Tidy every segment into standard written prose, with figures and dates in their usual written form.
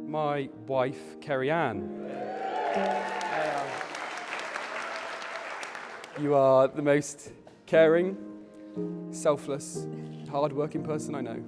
my wife, Kerry. You are the most caring, selfless, hard-working person I know.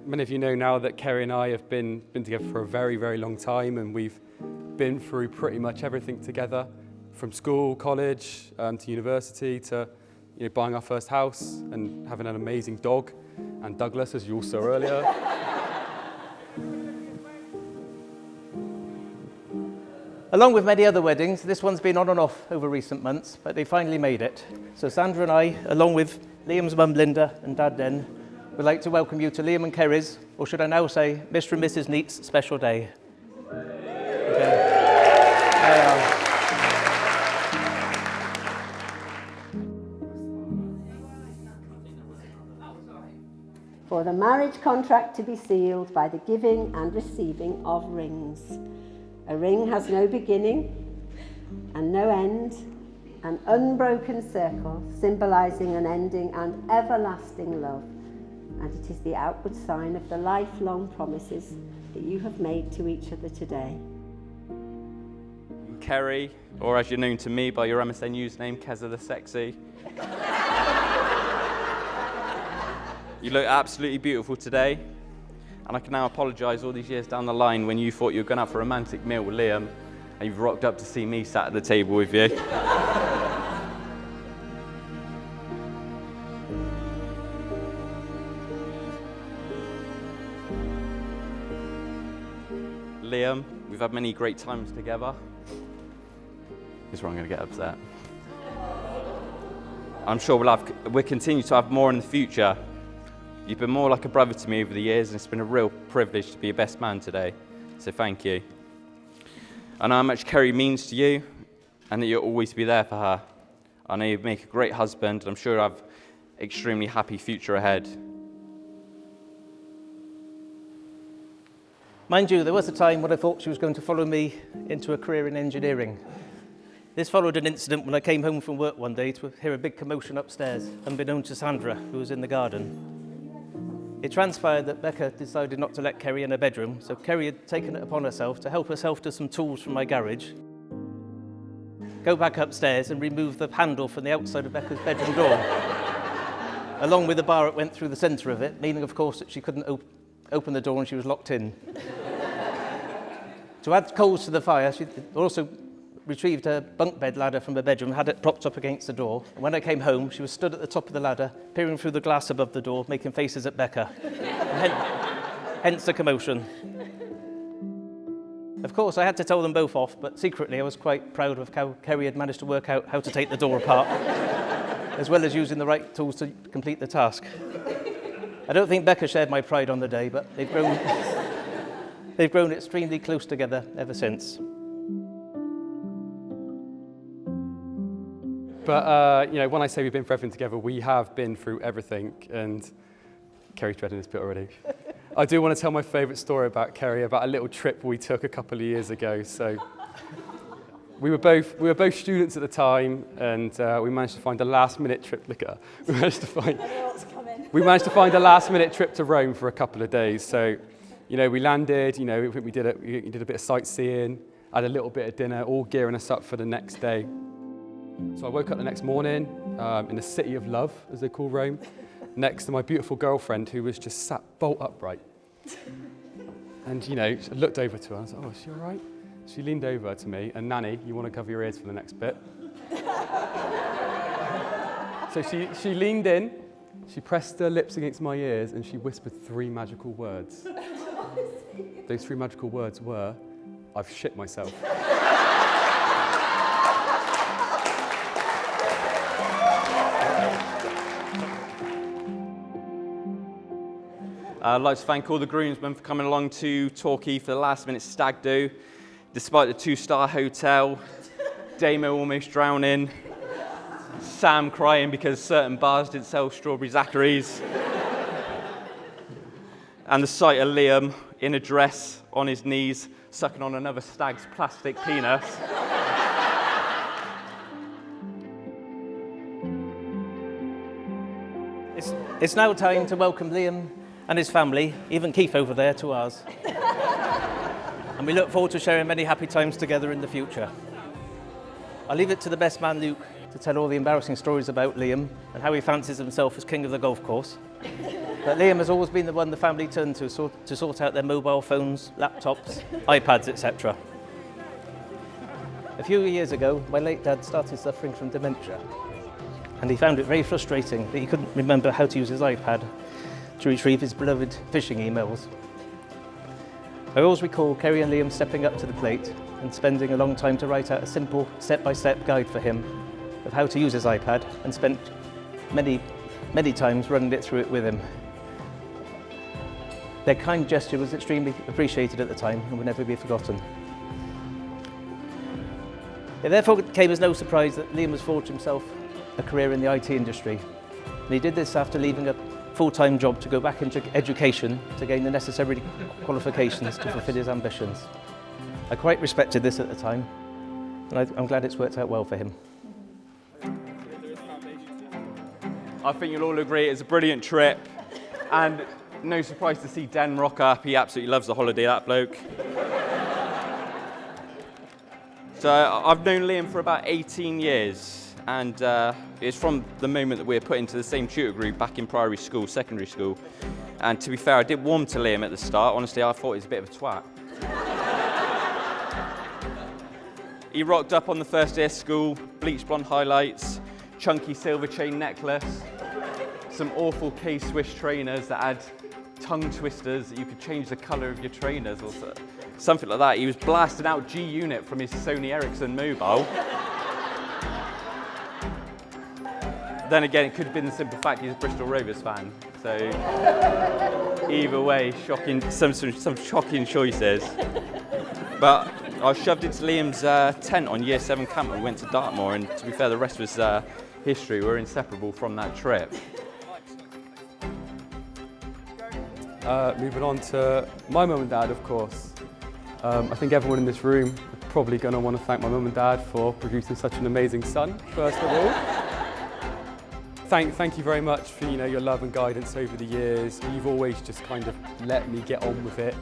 Many of you know now that Kerry and I have been together for a very, very long time, and we've been through pretty much everything together, from school, college, to university, to buying our first house and having an amazing dog, and Douglas, as you all saw earlier. Along with many other weddings, this one's been on and off over recent months, but they finally made it. So Sandra and I, along with Liam's mum Linda and dad Den, would like to welcome you to Liam and Kerry's, or should I now say, Mr. and Mrs. Neat's special day. Okay. For the marriage contract to be sealed by the giving and receiving of rings. A ring has no beginning and no end, an unbroken circle symbolising an ending and everlasting love, and it is the outward sign of the lifelong promises that you have made to each other today. Kerry, or as you're known to me by your MSN username, Keza the Sexy. You look absolutely beautiful today, and I can now apologise all these years down the line when you thought you were going out for a romantic meal with Liam, and you've rocked up to see me sat at the table with you. Liam, we've had many great times together. This is where I'm going to get upset. I'm sure we'll continue to have more in the future. You've been more like a brother to me over the years, and it's been a real privilege to be your best man today. So thank you. I know how much Kerry means to you, and that you'll always be there for her. I know you'd make a great husband, and I'm sure you'll have an extremely happy future ahead. Mind you, there was a time when I thought she was going to follow me into a career in engineering. This followed an incident when I came home from work one day to hear a big commotion upstairs, unbeknown to Sandra, who was in the garden. It transpired that Becca decided not to let Kerry in her bedroom, so Kerry had taken it upon herself to help herself to some tools from my garage, go back upstairs and remove the handle from the outside of Becca's bedroom door, along with the bar that went through the centre of it, meaning, of course, that she couldn't open the door and she was locked in. To add coals to the fire, she also retrieved her bunk bed ladder from her bedroom, had it propped up against the door. And when I came home, she was stood at the top of the ladder, peering through the glass above the door, making faces at Becca. Hence the commotion. Of course, I had to tell them both off, but secretly I was quite proud of how Kerry had managed to work out how to take the door apart, as well as using the right tools to complete the task. I don't think Becca shared my pride on the day, but they've grown extremely close together ever since. But, when I say we've been through everything together, we have been through everything, and Kerry's dreading this bit already. I do want to tell my favourite story about Kerry, about a little trip we took a couple of years ago. So we were both students at the time, and we managed to find a last-minute trip. Look at her. We managed to find a last-minute trip to Rome for a couple of days. So, we landed. We did a bit of sightseeing, had a little bit of dinner, all gearing us up for the next day. So I woke up the next morning in the city of love, as they call Rome, next to my beautiful girlfriend, who was just sat bolt upright. And, I looked over to her and I was like, oh, is she all right? She leaned over to me, and Nanny, you want to cover your ears for the next bit? So she leaned in, she pressed her lips against my ears, and she whispered 3 magical words. Those 3 magical words were, I've shit myself. I'd like to thank all the groomsmen for coming along to Torquay for the last-minute stag do, despite the 2-star hotel, Damo almost drowning, Sam crying because certain bars didn't sell strawberry Zacharys, and the sight of Liam in a dress on his knees, sucking on another stag's plastic penis. It's now time to welcome Liam and his family, even Keith over there, to ours. and we look forward to sharing many happy times together in the future. I'll leave it to the best man, Luke, to tell all the embarrassing stories about Liam and how he fancies himself as king of the golf course. But Liam has always been the one the family turned to sort out their mobile phones, laptops, iPads, etc. A few years ago, my late dad started suffering from dementia, and he found it very frustrating that he couldn't remember how to use his iPad to retrieve his beloved phishing emails. I always recall Kerry and Liam stepping up to the plate and spending a long time to write out a simple step-by-step guide for him of how to use his iPad, and spent many times running it through it with him. Their kind gesture was extremely appreciated at the time and will never be forgotten. It therefore came as no surprise that Liam has forged himself a career in the IT industry. And he did this after leaving a full-time job to go back into education to gain the necessary qualifications to fulfil his ambitions. I quite respected this at the time, and I'm glad it's worked out well for him. I think you'll all agree it's a brilliant trip, and no surprise to see Den rock up. He absolutely loves the holiday, that bloke. So I've known Liam for about 18 years, and it's from the moment that we were put into the same tutor group back in primary school, secondary school. And to be fair, I did warm to Liam at the start. Honestly, I thought he was a bit of a twat. He rocked up on the first day of school, bleach blonde highlights, chunky silver chain necklace, some awful K-Swiss trainers that had tongue twisters that you could change the colour of your trainers or something like that. He was blasting out G-Unit from his Sony Ericsson mobile. Then again, it could have been the simple fact he's a Bristol Rovers fan. So either way, some shocking choices. But I was shoved into Liam's tent on Year 7 camp when we went to Dartmoor, and to be fair, the rest was history. We're inseparable from that trip. Moving on to my mum and dad, of course. I think everyone in this room is probably going to want to thank my mum and dad for producing such an amazing son, first of all. Thank you very much for your love and guidance over the years. You've always just kind of let me get on with it,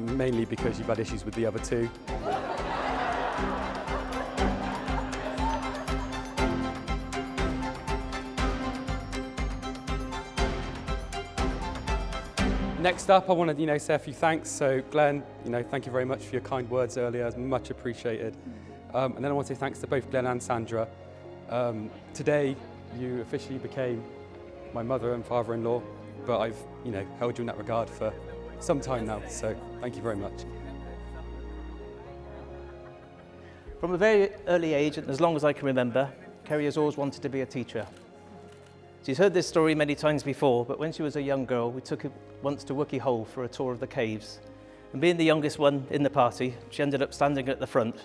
mainly because you've had issues with the other two. Next up, I want to say a few thanks. So Glenn, thank you very much for your kind words earlier. It's much appreciated. And then I want to say thanks to both Glenn and Sandra. Today, you officially became my mother and father-in-law, but I've held you in that regard for some time now. So thank you very much. From a very early age, and as long as I can remember, Kerry has always wanted to be a teacher. She's heard this story many times before, but when she was a young girl, we took her once to Wookey Hole for a tour of the caves. And being the youngest one in the party, she ended up standing at the front,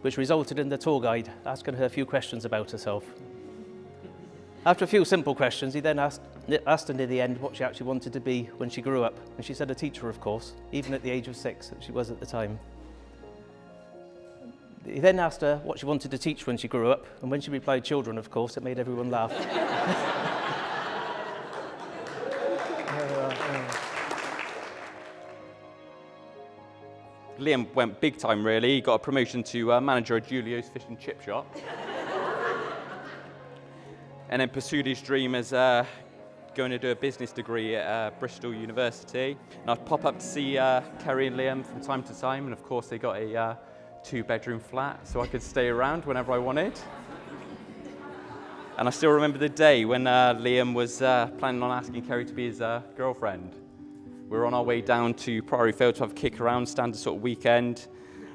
which resulted in the tour guide asking her a few questions about herself. After a few simple questions, he then asked her near the end what she actually wanted to be when she grew up. And she said a teacher, of course, even at the age of 6, that she was at the time. He then asked her what she wanted to teach when she grew up, and when she replied children, of course, it made everyone laugh. Liam went big time, really. He got a promotion to manager of Julio's fish and chip shop. And then pursued his dream as going to do a business degree at Bristol University. And I'd pop up to see Kerry and Liam from time to time, and of course they got a 2-bedroom flat, so I could stay around whenever I wanted. And I still remember the day when Liam was planning on asking Kerry to be his girlfriend. We were on our way down to Priory Field to have a kick around, standard sort of weekend,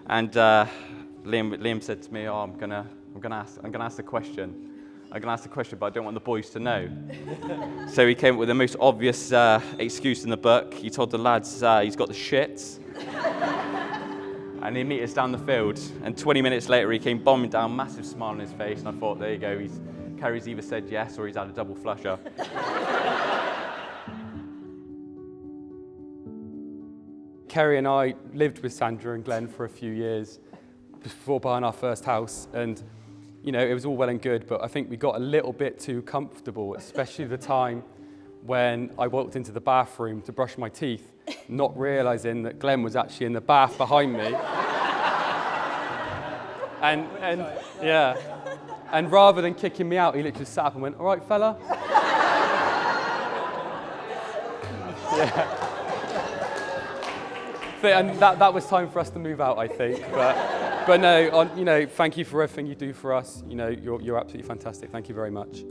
and Liam said to me, "Oh, I'm gonna ask the question. I'm gonna ask the question, but I don't want the boys to know." So he came up with the most obvious excuse in the book. He told the lads he's got the shits, and he'd meet us down the field. And 20 minutes later, he came bombing down, massive smile on his face, and I thought, there you go. Kerry's either said yes or he's had a double flusher. Kerry and I lived with Sandra and Glenn for a few years before buying our first house, and it was all well and good, but I think we got a little bit too comfortable, especially the time when I walked into the bathroom to brush my teeth, not realising that Glenn was actually in the bath behind me. And yeah, and rather than kicking me out, he literally sat up and went, "All right, fella." Yeah. And that was time for us to move out, I think. But no, thank you for everything you do for us. You're absolutely fantastic. Thank you very much.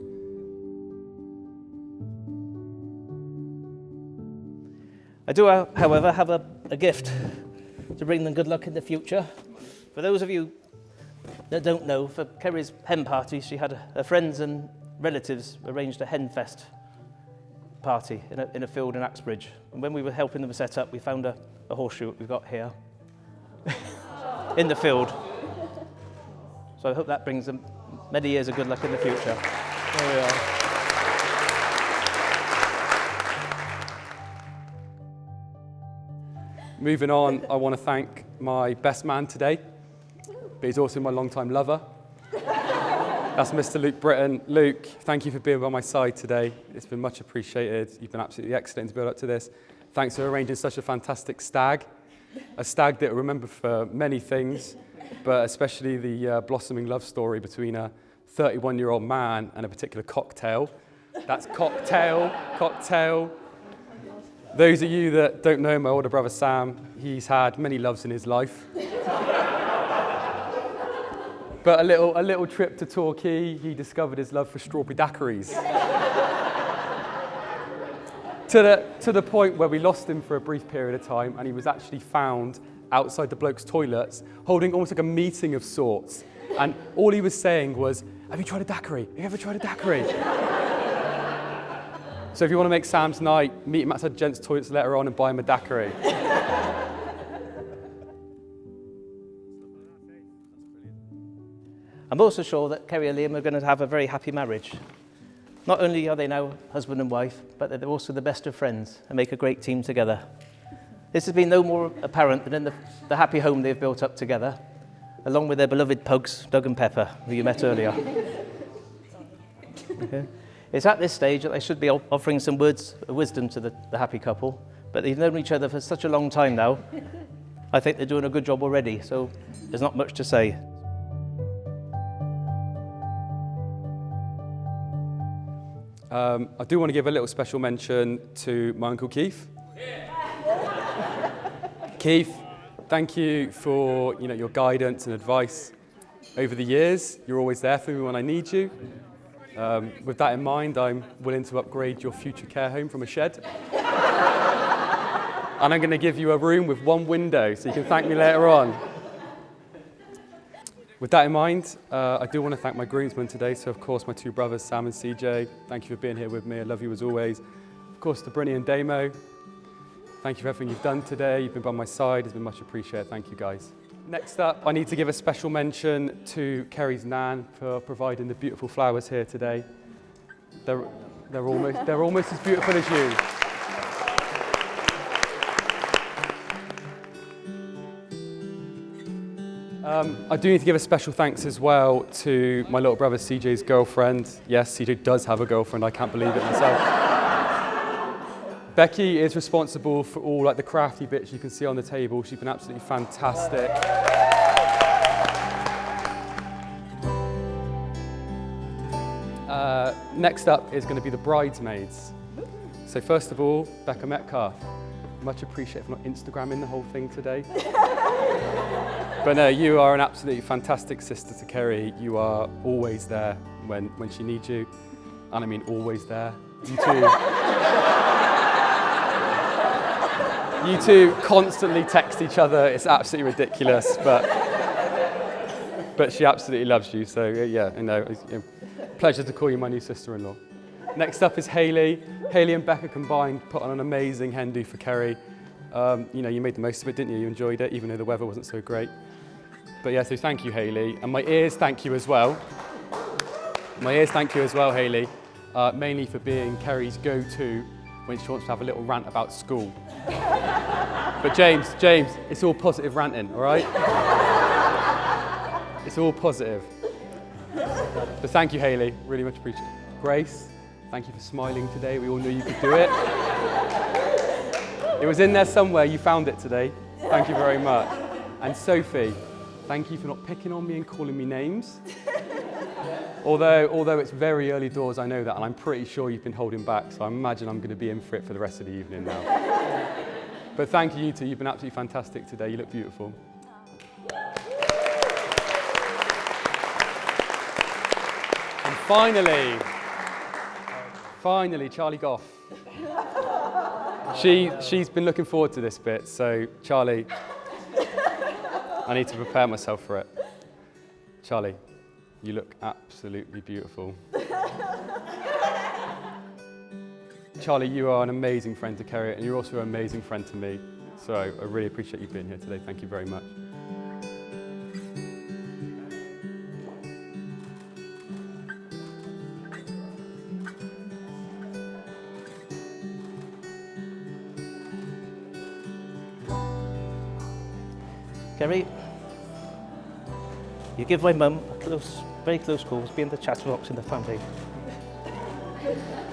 I do, however, have a gift to bring them good luck in the future. For those of you that don't know, for Kerry's hen party, she had her friends and relatives arranged a hen fest party in a field in Axbridge. And when we were helping them set up, we found a horseshoe that we've got here in the field. So I hope that brings them many years of good luck in the future. There we are. Moving on, I want to thank my best man today, but he's also my longtime lover. That's Mr. Luke Britton. Luke, thank you for being by my side today. It's been much appreciated. You've been absolutely excellent to build up to this. Thanks for arranging such a fantastic stag, a stag that I remember for many things, but especially the blossoming love story between a 31-year-old man and a particular cocktail. That's cocktail. Those of you that don't know my older brother Sam, he's had many loves in his life. But a little trip to Torquay, he discovered his love for strawberry daiquiris. to the point where we lost him for a brief period of time, and he was actually found outside the bloke's toilets, holding almost like a meeting of sorts. And all he was saying was, "Have you tried a daiquiri? Have you ever tried a daiquiri?" So if you want to make Sam's night, meet him outside the gents' toilets later on and buy him a daiquiri. I'm also sure that Kerry and Liam are going to have a very happy marriage. Not only are they now husband and wife, but they're also the best of friends and make a great team together. This has been no more apparent than in the happy home they've built up together, along with their beloved pugs, Doug and Pepper, who you met earlier. Okay. It's at this stage that I should be offering some words of wisdom to the happy couple, but they've known each other for such a long time now. I think they're doing a good job already, so there's not much to say. I do want to give a little special mention to my Uncle Keith. Keith, thank you for your guidance and advice over the years. You're always there for me when I need you. With that in mind, I'm willing to upgrade your future care home from a shed. And I'm going to give you a room with one window so you can thank me later on. With that in mind, I do want to thank my groomsmen today. So, of course, my two brothers, Sam and CJ. Thank you for being here with me. I love you as always. Of course, to Brinny and Damo. Thank you for everything you've done today. You've been by my side. It's been much appreciated. Thank you, guys. Next up, I need to give a special mention to Kerry's nan for providing the beautiful flowers here today. They're almost as beautiful as you. I do need to give a special thanks as well to my little brother CJ's girlfriend. Yes, CJ does have a girlfriend. I can't believe it myself. Becky is responsible for all the crafty bits you can see on the table. She's been absolutely fantastic. Next up is going to be the bridesmaids. So first of all, Becca Metcalf. Much appreciated for not Instagramming the whole thing today. But no, you are an absolutely fantastic sister to Kerry. You are always there when she needs you. And I mean always there. You two constantly text each other. It's absolutely ridiculous, but she absolutely loves you. So yeah, it's a pleasure to call you my new sister-in-law. Next up is Hayley. Hayley and Becca combined put on an amazing hen do for Kerry. You made the most of it, didn't you? You enjoyed it, even though the weather wasn't so great. But yeah, so thank you, Hayley. And my ears thank you as well. Hayley, mainly for being Kerry's go-to when she wants to have a little rant about school. But James, it's all positive ranting, all right? It's all positive. But thank you, Hayley. Really much appreciated. Grace, Thank you for smiling today. We all knew you could do it. It was in there somewhere. You found it today. Thank you very much. And Sophie, thank you for not picking on me and calling me names. Although it's very early doors, I know that, and I'm pretty sure you've been holding back, so I imagine I'm going to be in for it for the rest of the evening now. But thank you two. You've been absolutely fantastic today. You look beautiful. And finally, Charlie Goff. She's been looking forward to this bit, so Charlie, I need to prepare myself for it. Charlie, you look absolutely beautiful. Charlie, you are an amazing friend to Kerry, and you're also an amazing friend to me. So I really appreciate you being here today. Thank you very much. Kerry, you give my mum a very close call as being the chatterbox in the family.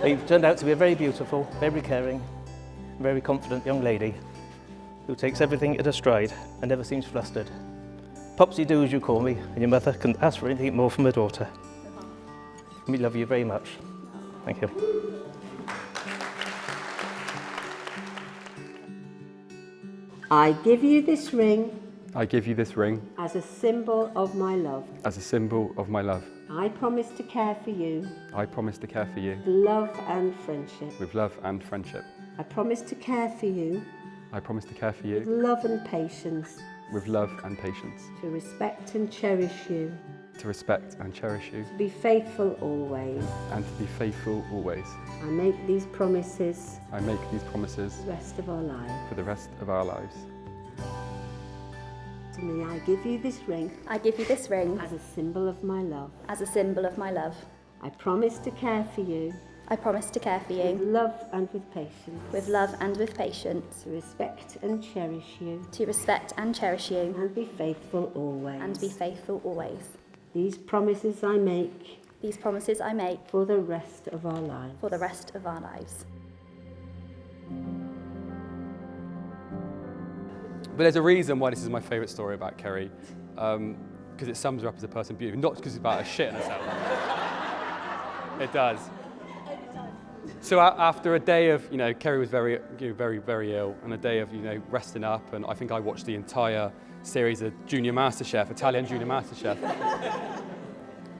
You've turned out to be a very beautiful, very caring, very confident young lady who takes everything at her stride and never seems flustered. Popsy do as you call me, and your mother couldn't ask for anything more from her daughter. We love you very much. Thank you. I give you this ring I give you this ring as a symbol of my love. as a symbol of my love. I promise to care for you I promise to care for you with love and friendship. with love and friendship. I promise to care for you I promise to care for with you love and patience, with love and patience, to respect and cherish you, to respect and cherish you, to be faithful always. and to be faithful always. I make these promises I make these promises the rest of our lives. for the rest of our lives. To me, I give you this ring I give you this ring as a symbol of my love. as a symbol of my love. I promise to care for you I promise to care for with you love and with patience, with love and with patience, to respect and cherish you, to respect and cherish you, and be faithful always. and be faithful always. These promises I make These promises I make for the rest of our lives. for the rest of our lives. But there's a reason why this is my favourite story about Kerry, because it sums her up as a person beautiful, not because it's about her shit in herself. It does. So after a day of, Kerry was very ill, and a day of, resting up, and I think I watched the entire series of Italian Junior MasterChef.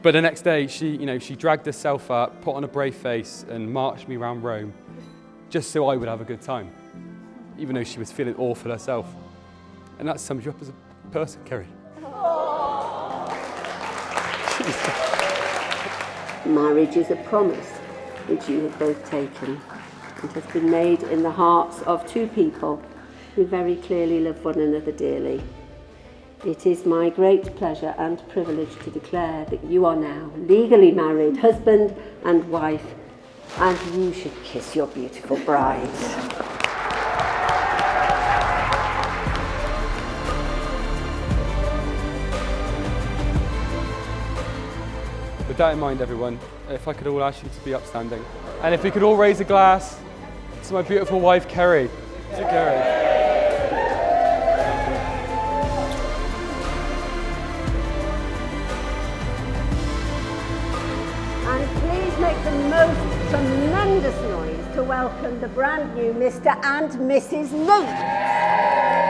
But the next day, she dragged herself up, put on a brave face, and marched me around Rome, just so I would have a good time, even though she was feeling awful herself. And that sums you up as a person, Kerry. Marriage is a promise which you have both taken. It has been made in the hearts of two people who very clearly love one another dearly. It is my great pleasure and privilege to declare that you are now legally married, husband and wife, and you should kiss your beautiful bride. With that in mind, everyone, if I could all ask you to be upstanding. And if we could all raise a glass to my beautiful wife, Kerry. To Kerry. And please make the most tremendous noise to welcome the brand new Mr. and Mrs. Luke.